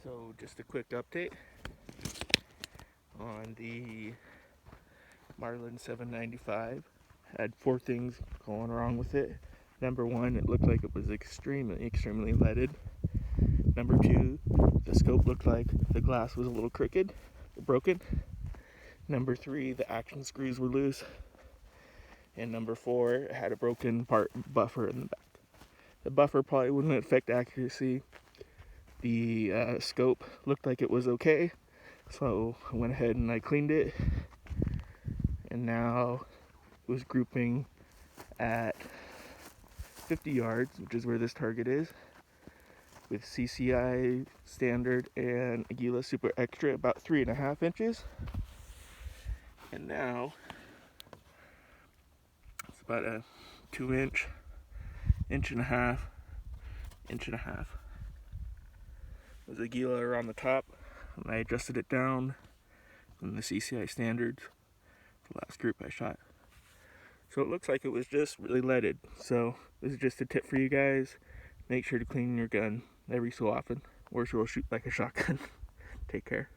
So just a quick update on the Marlin 795. Had 4 things going wrong with it. Number 1, it looked like it was extremely leaded. Number 2, the scope looked like the glass was a little crooked, broken. Number 3, the action screws were loose. And number 4, it had a broken buffer in the back. The buffer probably wouldn't affect accuracy. The scope looked like it was okay, so I went ahead and I cleaned it, and now it was grouping at 50 yards, which is where this target is, with CCI standard and Aguila Super Extra about 3.5 inches. And now it's about a 2-inch, inch and a half. The Aguila are on the top, and I adjusted it down from the CCI standards, the last group I shot. So it looks like it was just really leaded. So this is just a tip for you guys. Make sure to clean your gun every so often, or you'll shoot like a shotgun. Take care.